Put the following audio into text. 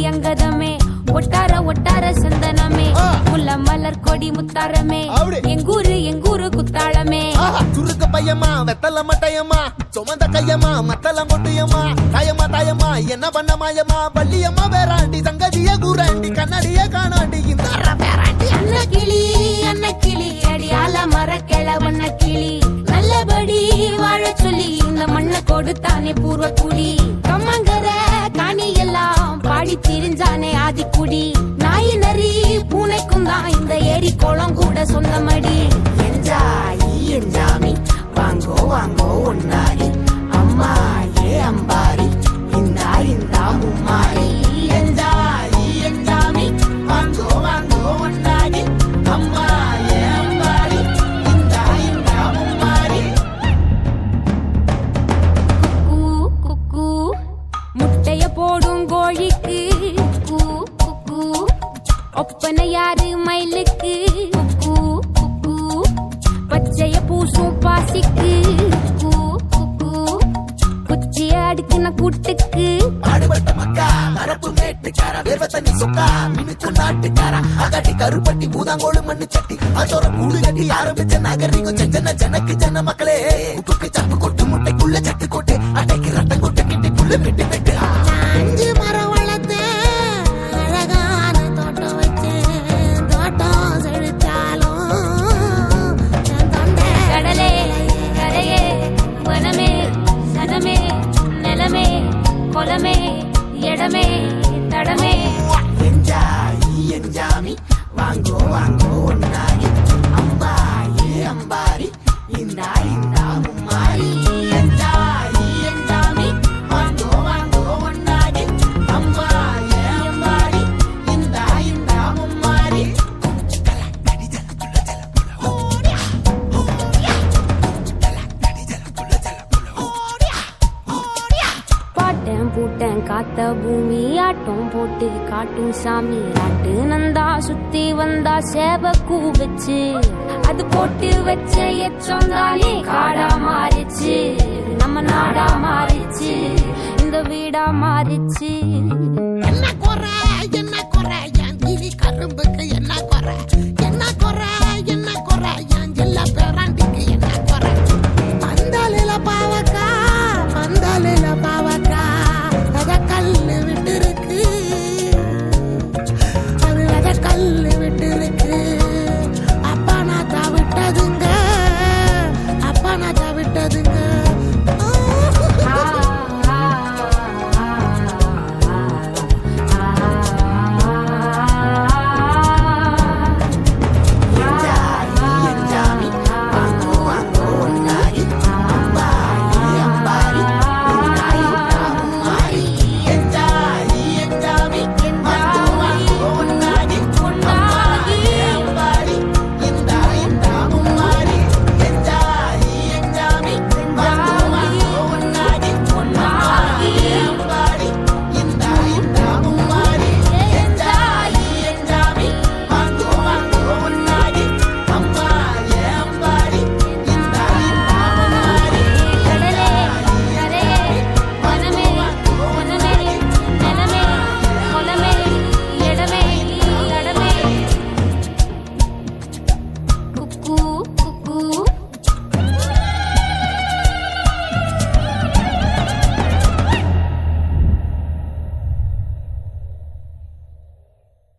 அங்கதமே ஒட்டார ஒட்டார சந்தனமே முல்ல மலர் கொடி முத்தாரமே எங்கூரு குத்தாளமே சுருக்க பையமா வெத்தல மட்டையம்மா சுமந்த கையம்மா மத்தல மொட்டையம்மா தாயம்மா என்ன பண்ண மாயம்மா பள்ளியம்மா வேறாண்டி சங்கதிய கூறாண்டி கண்ணடிய காணாண்டி இந்த அன்ன கிளி அடியால மர கிளவண்ண கிளி நல்லபடி வாழ சொல்லி இந்த மண்ணை கொடுத்தானே பூர்வ குடி கம்மங்கர காணி எல்லாம் பாடி திரிஞ்சானே ஆதிக்குடி நாய் நரி பூனைக்கும் தான் இந்த ஏரி குளம் கூட சொந்தமடி என்ஜாமி வாங்கோ வாங்கோ ஒன்னாரி அம்மா ஏ அம்பாரி இந்தா மும்மாரி என்ஜாமி வாங்கோ வாங்கோ ஒன்னாரி அம்மா ஏ அம்பாரி இந்தா மும்மாரி குக்கு முட்டைய போடும் கோழிக்கு குக்கு ஒப்பனை யாரு மயிலுக்கு குக்கு பச்சைய பூசும் பாசிக்கு குச்சிய அடுக்குன கூட்டுக்கு ஆடுபட்ட மக்கா மரப்பு மேட்டுக்கார வேர்வ தண்ணி சொக்கா மினுக்கு நாட்டுக்கார அகட்டி கருப்பட்டி பூதாங்கோடு மண்ணு சட்டி அதோட கூடு கட்டி ஆரம்பிச்ச நகரிக்கும் செஞ்சன ஜனக்கு ஜன மக்களே உப்புக்கு சப்பு கொட்டு முட்டைக்குள்ள சட்டு கொட்டு அட்டைக்கு ரத்தம் கொட்டு கிட்டி புல்லு வெட்டு வெட்டு 5 மரம் வளர்த்து அழகான தோட்டம் வச்சு தோட்டம் செழித்தாலும் கடலே கரையே வனமே சனமே நிலமே கொலமே இடமே தடமே என்ஜாமி வாங்கோ வாங்கோ ஒன்னாரி அம்பா ஏ அம்பாரி இந்தா மும்மாரி என்ஜாமி வாங்கோ வாங்கோ ஒன்னாரி அம்பா ஏ அம்பாரி இந்தா மும்மாரி பாட்டன் பூட்டன் காத்த பூமி ஆட்டம் போட்டு காட்டும் சாமி ஆட்டு நந்தா சுத்தி வந்தா சேவ கூ வச்சு அது போட்டு வச்ச எச்சம் தானே காடா மாறிச்சு நம்ம நாடா மாறிச்சு இந்த வீடா மாறிச்சு